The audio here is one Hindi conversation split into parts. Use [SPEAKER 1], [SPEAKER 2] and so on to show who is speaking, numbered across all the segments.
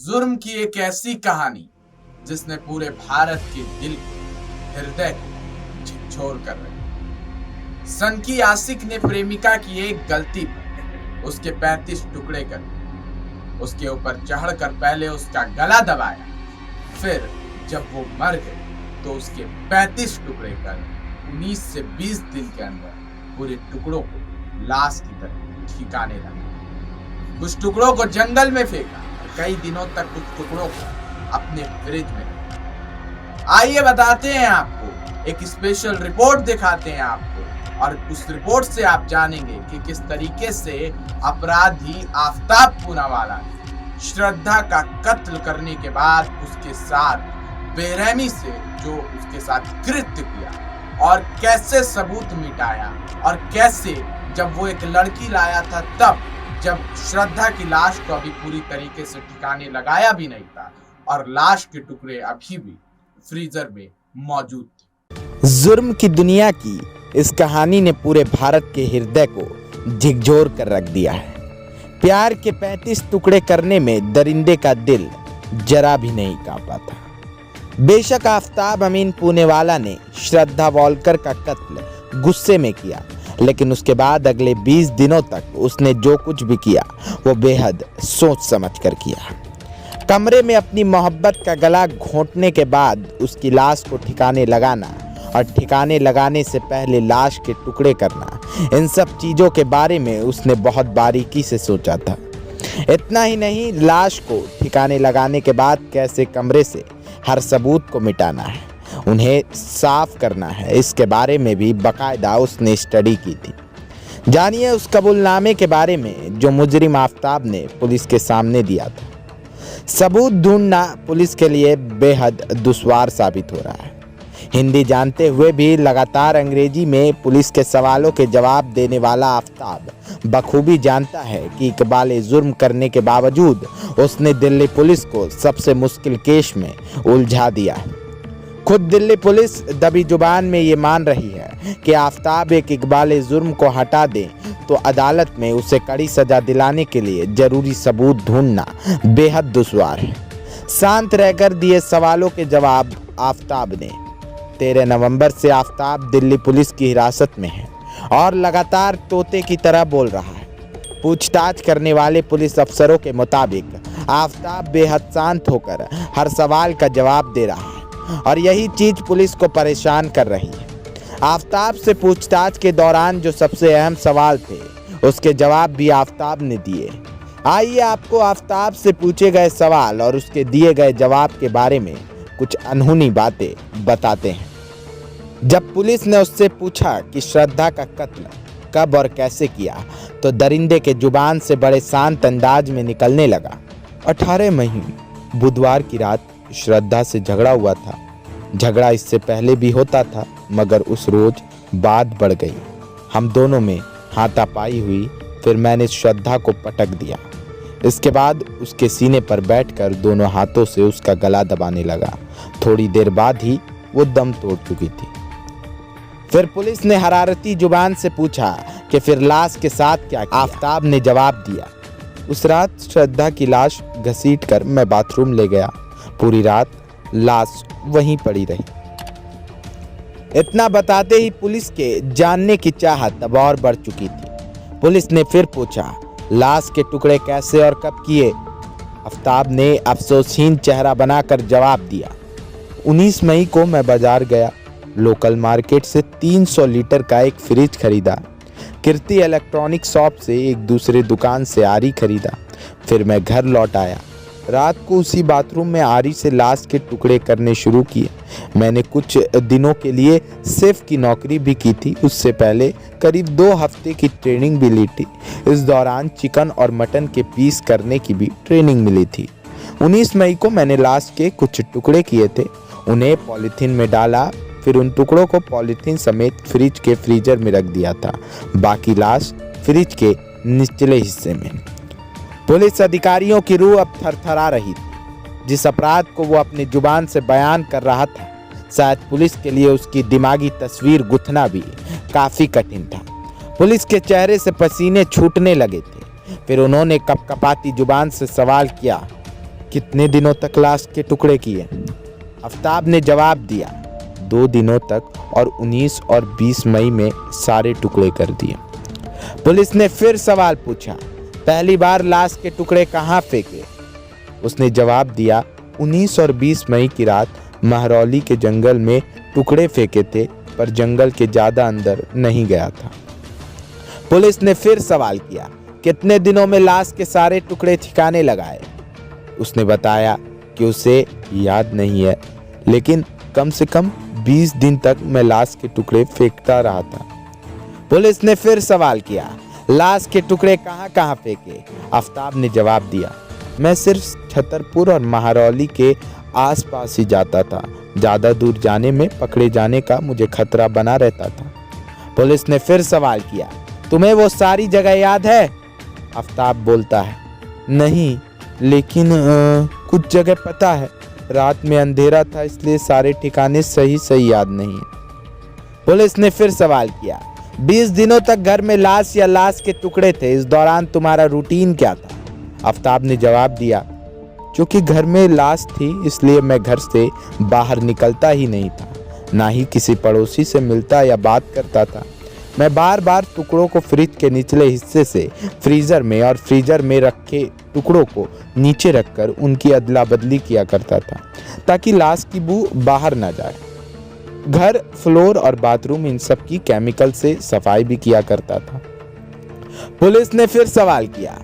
[SPEAKER 1] जुर्म की एक ऐसी कहानी जिसने पूरे भारत के दिल को, हृदय को झकझोर कर रखा। सन की आशिक ने प्रेमिका की एक गलती पर उसके 35 टुकड़े कर दिए। उसके ऊपर चढ़कर पहले उसका गला दबाया, फिर जब वो मर गई तो उसके 35 टुकड़े कर 19 से 20 दिन के अंदर पूरे टुकड़ों को लाश की तरह ठिकाने लगा। कुछ टुकड़ों को जंगल में फेंका, कई दिनों तक कुछ टुकड़ों को अपने फ्रिज में रखा। आइए बताते हैं आपको, एक स्पेशल रिपोर्ट दिखाते हैं आपको, और उस रिपोर्ट से आप जानेंगे कि किस तरीके से अपराधी आफताब पूनावाला ने श्रद्धा का कत्ल करने के बाद उसके साथ बेरहमी से जो उसके साथ कृत्य किया, और कैसे सबूत मिटाया, और कैसे जब वो एक लड़की लाया था तब जब श्रद्धा की लाश को अभी पूरी तरीके से ठिकाने लगाया भी नहीं था और लाश के टुकड़े अभी भी फ्रीजर में मौजूद थे।
[SPEAKER 2] जुर्म की दुनिया की इस कहानी ने पूरे भारत के हृदय को झकझोर कर रख दिया है। प्यार के 35 टुकड़े करने में दरिंदे का दिल जरा भी नहीं कांपा था। बेशक आफताब अमीन पूनेवाला ने श्रद्धा वॉलकर का कत्ल गुस्से में किया, लेकिन उसके बाद अगले 20 दिनों तक उसने जो कुछ भी किया वो बेहद सोच समझ कर किया। कमरे में अपनी मोहब्बत का गला घोंटने के बाद उसकी लाश को ठिकाने लगाना और ठिकाने लगाने से पहले लाश के टुकड़े करना, इन सब चीज़ों के बारे में उसने बहुत बारीकी से सोचा था। इतना ही नहीं, लाश को ठिकाने लगाने के बाद कैसे कमरे से हर सबूत को मिटाना है, उन्हें साफ करना है, इसके बारे में भी बाकायदा उसने स्टडी की थी। जानिए उस कबूलनामे के बारे में जो मुजरिम आफताब ने पुलिस के सामने दिया था। सबूत ढूंढना पुलिस के लिए बेहद दुश्वार साबित हो रहा है। हिंदी जानते हुए भी लगातार अंग्रेजी में पुलिस के सवालों के जवाब देने वाला आफताब बखूबी जानता है कि इकबाल जुर्म करने के बावजूद उसने दिल्ली पुलिस को सबसे मुश्किल केस में उलझा दिया है। खुद दिल्ली पुलिस दबी जुबान में ये मान रही है कि आफताब एक इकबाल जुर्म को हटा दे तो अदालत में उसे कड़ी सजा दिलाने के लिए जरूरी सबूत ढूंढना बेहद दुश्वार है। शांत रहकर दिए सवालों के जवाब आफताब ने। 13 नवंबर से आफताब दिल्ली पुलिस की हिरासत में है और लगातार तोते की तरह बोल रहा है। पूछताछ करने वाले पुलिस अफसरों के मुताबिक आफताब बेहद शांत होकर हर सवाल का जवाब दे रहा है और यही चीज पुलिस को परेशान कर रही है। आफताब से पूछताछ के दौरान जो सबसे अहम सवाल थे उसके जवाब भी आफताब ने दिए। आइए आपको आफताब से पूछे गए सवाल और उसके दिए गए जवाब के बारे में कुछ अनहोनी बातें बताते हैं। जब पुलिस ने उससे पूछा कि श्रद्धा का कत्ल कब और कैसे किया, तो दरिंदे के जुबान से बड़े शांत अंदाज में निकलने लगा, 18 मई बुधवार की रात श्रद्धा से झगड़ा हुआ था। झगड़ा इससे पहले भी होता था, मगर उस रोज बात बढ़ गई। हम दोनों में हाथापाई हुई, फिर मैंने श्रद्धा को पटक दिया। इसके बाद उसके सीने पर बैठकर दोनों हाथों से उसका गला दबाने लगा। थोड़ी देर बाद ही वो दम तोड़ चुकी थी। फिर पुलिस ने हरारती जुबान से पूछा कि फिर लाश के साथ क्या किया? आफताब ने जवाब दिया, उस रात श्रद्धा की लाश घसीटकर मैं बाथरूम ले गया। पूरी रात लाश वहीं पड़ी रही। इतना बताते ही पुलिस के जानने की चाहत अब और बढ़ चुकी थी। पुलिस ने फिर पूछा, लाश के टुकड़े कैसे और कब किए? आफताब ने अफसोसहीन चेहरा बनाकर जवाब दिया, 19 मई को मैं बाजार गया। लोकल मार्केट से 300 लीटर का एक फ्रिज खरीदा। कीर्ति इलेक्ट्रॉनिक शॉप से एक दूसरे दुकान से आरी खरीदा। फिर मैं घर लौट आया। रात को उसी बाथरूम में आरी से लाश के टुकड़े करने शुरू किए। मैंने कुछ दिनों के लिए शेफ की नौकरी भी की थी। उससे पहले करीब 2 हफ्ते की ट्रेनिंग भी ली थी। इस दौरान चिकन और मटन के पीस करने की भी ट्रेनिंग मिली थी। 19 मई को मैंने लाश के कुछ टुकड़े किए थे, उन्हें पॉलीथीन में डाला, फिर उन टुकड़ों को पॉलीथीन समेत फ्रिज के फ्रीजर में रख दिया था। बाकी लाश फ्रिज के निचले हिस्से में। पुलिस अधिकारियों की रूह अब थरथरा रही थी। जिस अपराध को वो अपनी जुबान से बयान कर रहा था, शायद पुलिस के लिए उसकी दिमागी तस्वीर गुथना भी काफी कठिन था। पुलिस के चेहरे से पसीने छूटने लगे थे। फिर उन्होंने कपकपाती जुबान से सवाल किया, कितने दिनों तक लाश के टुकड़े किए? आफ्ताब ने जवाब दिया, 2 दिनों तक और 19 और 20 मई में सारे टुकड़े कर दिए। पुलिस ने फिर सवाल पूछा, पहली बार लाश के टुकड़े कहाँ फेंके? उसने जवाब दिया, 19 और 20 मई की रात महरौली के जंगल में टुकड़े फेंके थे, पर जंगल के ज्यादा अंदर नहीं गया था। पुलिस ने फिर सवाल किया, कितने दिनों में लाश के सारे टुकड़े ठिकाने लगाए? उसने बताया कि उसे याद नहीं है, लेकिन कम से कम 20 दिन तक मैं लाश के टुकड़े फेंकता रहा था। पुलिस ने फिर सवाल किया, लाश के टुकड़े कहाँ कहाँ फेंके? आफ्ताब ने जवाब दिया, मैं सिर्फ छतरपुर और महरौली के आसपास ही जाता था, ज़्यादा दूर जाने में पकड़े जाने का मुझे खतरा बना रहता था। पुलिस ने फिर सवाल किया, तुम्हें वो सारी जगह याद है? आफ्ताब बोलता है, नहीं, लेकिन कुछ जगह पता है। रात में अंधेरा था, इसलिए सारे ठिकाने सही याद नहीं है। पुलिस ने फिर सवाल किया, 20 दिनों तक घर में लाश या लाश के टुकड़े थे, इस दौरान तुम्हारा रूटीन क्या था? आफ्ताब ने जवाब दिया, क्योंकि घर में लाश थी इसलिए मैं घर से बाहर निकलता ही नहीं था, ना ही किसी पड़ोसी से मिलता या बात करता था। मैं बार बार टुकड़ों को फ्रिज के निचले हिस्से से फ्रीजर में और फ्रीजर में रखे टुकड़ों को नीचे रखकर उनकी अदला बदली किया करता था, ताकि लाश की बू बाहर ना जाए। घर, फ्लोर और बाथरूम इन सब की केमिकल से सफाई भी किया करता था। पुलिस ने फिर सवाल किया,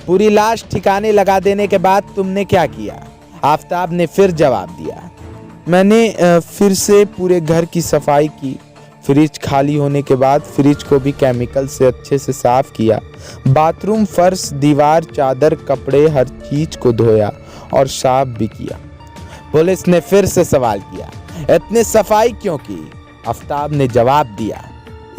[SPEAKER 2] पूरी लाश ठिकाने लगा देने के बाद तुमने क्या किया? आफ्ताब ने फिर जवाब दिया, मैंने फिर से पूरे घर की सफाई की। फ्रिज खाली होने के बाद फ्रिज को भी केमिकल से अच्छे से साफ किया। बाथरूम, फर्श, दीवार, चादर, कपड़े, हर चीज को धोया और साफ भी किया। पुलिस ने फिर से सवाल किया, इतने सफाई क्यों की? आफ्ताब ने जवाब दिया,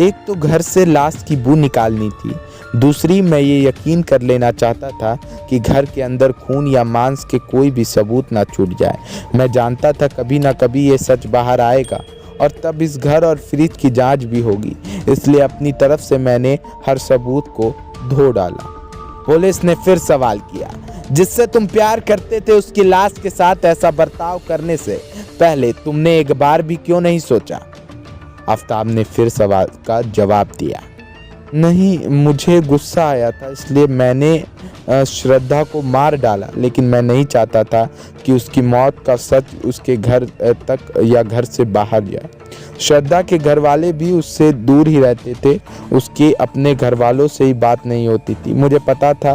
[SPEAKER 2] एक तो घर से लाश की बू निकालनी थी, दूसरी मैं ये यकीन कर लेना चाहता था कि घर के अंदर खून या मांस के कोई भी सबूत ना छूट जाए। मैं जानता था कभी ना कभी ये सच बाहर आएगा और तब इस घर और फ्रिज की जांच भी होगी, इसलिए अपनी तरफ से मैंने हर सबूत को धो डाला। पुलिस ने फिर सवाल किया, जिससे तुम प्यार करते थे उसकी लाश के साथ ऐसा बर्ताव करने से पहले तुमने एक बार भी क्यों नहीं सोचा? आफ्ताब ने फिर सवाल का जवाब दिया, नहीं, मुझे गुस्सा आया था इसलिए मैंने श्रद्धा को मार डाला, लेकिन मैं नहीं चाहता था कि उसकी मौत का सच उसके घर तक या घर से बाहर जाए। श्रद्धा के घर वाले भी उससे दूर ही रहते थे, उसके अपने घर वालों से ही बात नहीं होती थी। मुझे पता था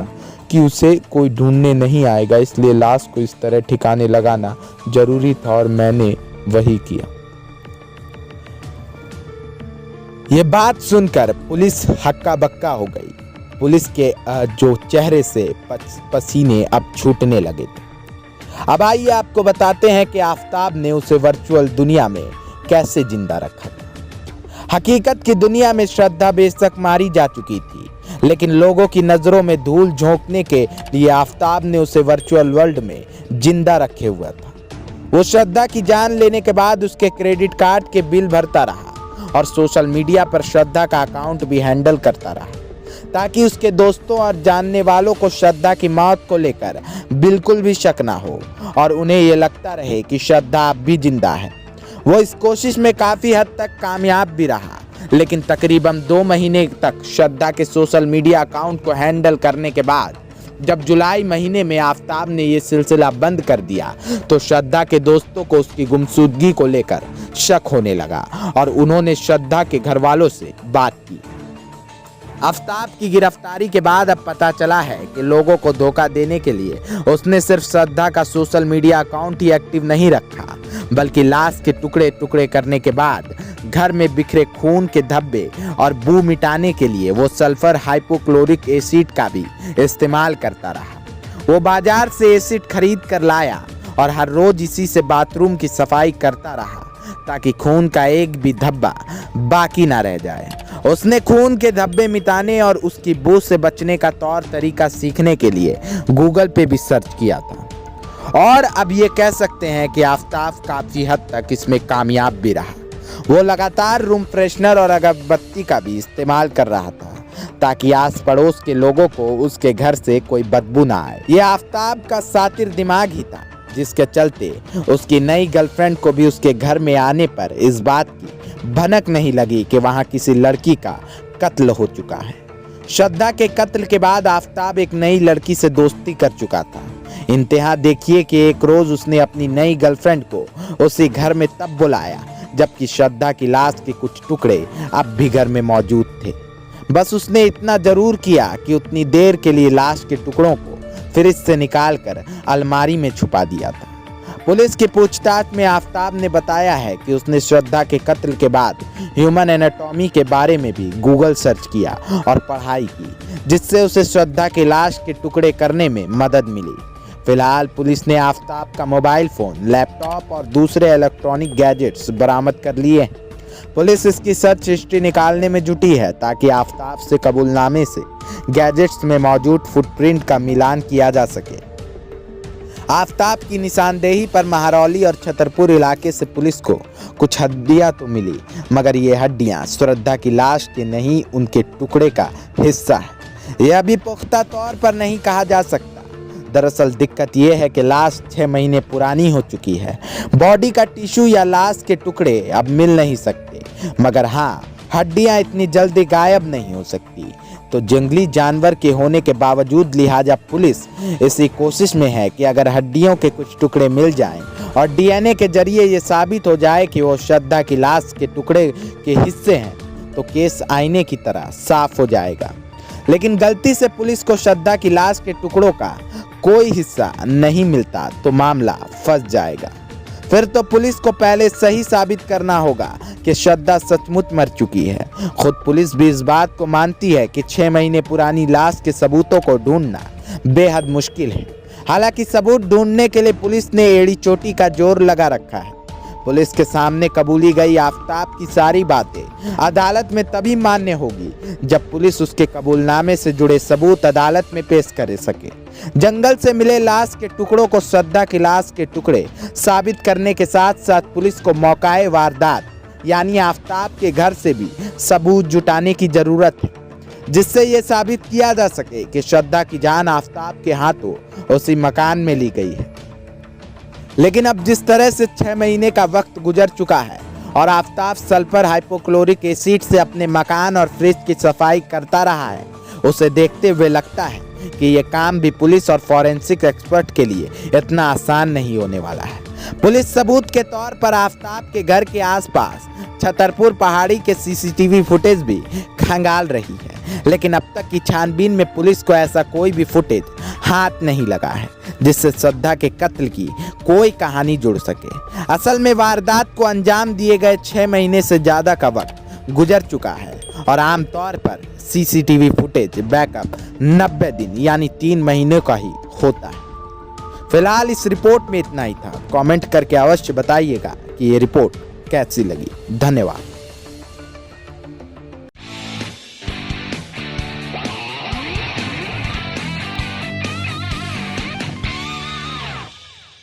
[SPEAKER 2] कि उसे कोई ढूंढने नहीं आएगा, इसलिए लाश को इस तरह ठिकाने लगाना जरूरी था और मैंने वही किया। ये बात सुनकर पुलिस हक्का बक्का हो गई। पुलिस के जो चेहरे से पसीने अब छूटने लगे थे। अब आइए आपको बताते हैं कि आफ्ताब ने उसे वर्चुअल दुनिया में कैसे जिंदा रखा था। हकीकत की दुनिया में श्रद्धा बेशक मारी जा चुकी थी, लेकिन लोगों की नजरों में धूल झोंकने के लिए आफ्ताब ने उसे वर्चुअल वर्ल्ड में जिंदा रखे हुआ था। वो श्रद्धा की जान लेने के बाद उसके क्रेडिट कार्ड के बिल भरता रहा और सोशल मीडिया पर श्रद्धा का अकाउंट भी हैंडल करता रहा, ताकि उसके दोस्तों और जानने वालों को श्रद्धा की मौत को लेकर बिल्कुल भी शक ना हो और उन्हें ये लगता रहे कि श्रद्धा अब भी जिंदा है। वो इस कोशिश में काफी हद तक कामयाब भी रहा, लेकिन तकरीबन 2 महीने तक श्रद्धा के सोशल मीडिया अकाउंट को हैंडल करने के बाद जब जुलाई महीने में आफ्ताब ने ये सिलसिला बंद कर दिया, तो श्रद्धा के दोस्तों को उसकी गुमशुदगी को लेकर शक होने लगा और उन्होंने श्रद्धा के घर वालों से बात की। आफ्ताब की गिरफ्तारी के बाद अब पता चला है कि लोगों को धोखा देने के लिए उसने सिर्फ श्रद्धा का सोशल मीडिया अकाउंट ही एक्टिव नहीं रखा, बल्कि लाश के टुकड़े टुकड़े करने के बाद घर में बिखरे खून के धब्बे और बू मिटाने के लिए वो सल्फर हाइपोक्लोरिक एसिड का भी इस्तेमाल करता रहा। वो बाजार से एसिड खरीद कर लाया और हर रोज इसी से बाथरूम की सफाई करता रहा, ताकि खून का एक भी धब्बा बाकी ना रह जाए। उसने खून के धब्बे मिटाने और उसकी बू से बचने का तौर तरीका सीखने के लिए गूगल पे भी सर्च किया था और अब ये कह सकते हैं कि आफ्ताब काफी हद तक इसमें कामयाब भी रहा। वो लगातार रूम फ्रेशनर और अगरबत्ती का भी इस्तेमाल कर रहा था, ताकि आस पड़ोस के लोगों को उसके घर से कोई बदबू ना आए। ये आफताब का सातिर दिमाग ही था, जिसके चलते उसकी नई गर्लफ्रेंड को भी उसके घर में आने पर इस बात की भनक नहीं लगी कि वहां किसी लड़की का कत्ल हो चुका है। श्रद्धा के कत्ल के बाद आफताब एक नई लड़की से दोस्ती कर चुका था। इंतहा देखिए कि एक रोज उसने अपनी नई गर्लफ्रेंड को उसी घर में तब बुलाया जबकि श्रद्धा की लाश के कुछ टुकड़े अब भी घर में मौजूद थे। बस उसने इतना जरूर किया कि उतनी देर के लिए लाश के टुकड़ों को फ्रिज से निकालकर अलमारी में छुपा दिया था। पुलिस की पूछताछ में आफताब ने बताया है कि उसने श्रद्धा के कत्ल के बाद ह्यूमन एनाटॉमी के बारे में भी गूगल सर्च किया और पढ़ाई की, जिससे उसे श्रद्धा की लाश के टुकड़े करने में मदद मिली। फिलहाल पुलिस ने आफताब का मोबाइल फोन, लैपटॉप और दूसरे इलेक्ट्रॉनिक गैजेट्स बरामद कर लिए हैं। पुलिस इसकी सर्च हिस्ट्री निकालने में जुटी है ताकि आफताब से कबूलनामे से गैजेट्स में मौजूद फुटप्रिंट का मिलान किया जा सके। आफताब की निशानदेही पर महरौली और छतरपुर इलाके से पुलिस को कुछ हड्डियां तो मिली, मगर ये हड्डियां श्रद्धा की लाश के नहीं, उनके टुकड़े का हिस्सा है। यह भी पुख्ता तौर पर नहीं कहा जा सकता। दरअसल दिक्कत यह है कि लाश 6 महीने पुरानी हो चुकी है। बॉडी का टिश्यू या लाश के टुकड़े अब मिल नहीं सकते, मगर हाँ, हड्डियां इतनी जल्दी गायब नहीं हो सकती। तो जंगली जानवर के होने के बावजूद लिहाजा पुलिस इसी कोशिश में है कि अगर हड्डियों के कुछ टुकड़े मिल जाएं और डीएनए के जरिए ये साबित हो जाए कि वो श्रद्धा की लाश के टुकड़े के हिस्से हैं, तो केस आईने की तरह साफ हो जाएगा। लेकिन गलती से पुलिस को श्रद्धा की लाश के टुकड़ों का कोई हिस्सा नहीं मिलता तो मामला फंस जाएगा। फिर तो पुलिस को पहले सही साबित करना होगा कि श्रद्धा सचमुच मर चुकी है। खुद पुलिस भी इस बात को मानती है कि 6 महीने पुरानी लाश के सबूतों को ढूंढना बेहद मुश्किल है। हालांकि सबूत ढूंढने के लिए पुलिस ने एड़ी चोटी का जोर लगा रखा है। पुलिस के सामने कबूली गई आफताब की सारी बातें अदालत में तभी मान्य होगी जब पुलिस उसके कबूलनामे से जुड़े सबूत अदालत में पेश कर सके। जंगल से मिले लाश के टुकड़ों को श्रद्धा की लाश के टुकड़े साबित करने के साथ साथ पुलिस को मौकाए वारदात यानी आफताब के घर से भी सबूत जुटाने की जरूरत है, जिससे ये साबित किया जा सके कि श्रद्धा की जान आफताब के हाथों उसी मकान में ली गई है। लेकिन अब जिस तरह से 6 महीने का वक्त गुजर चुका है और आफताब सल्फर हाइपोक्लोरिक एसिड से अपने मकान और फ्रिज की सफाई करता रहा है, उसे देखते हुए लगता है कि यह काम भी पुलिस और फॉरेंसिक एक्सपर्ट के लिए इतना आसान नहीं होने वाला है। पुलिस सबूत के तौर पर आफताब के घर के आसपास छतरपुर पहाड़ी के सीसीटीवी फुटेज भी खंगाल रही है, लेकिन अब तक की छानबीन में पुलिस को ऐसा कोई भी फुटेज हाथ नहीं लगा है जिससे श्रद्धा के कत्ल की कोई कहानी जुड़ सके। असल में वारदात को अंजाम दिए गए 6 महीने से ज़्यादा का वक्त गुजर चुका है और आमतौर पर सीसीटीवी फुटेज बैकअप 90 दिन यानी 3 महीने का ही होता है। फिलहाल इस रिपोर्ट में इतना ही था। कमेंट करके अवश्य बताइएगा कि ये रिपोर्ट कैसी लगी। धन्यवाद।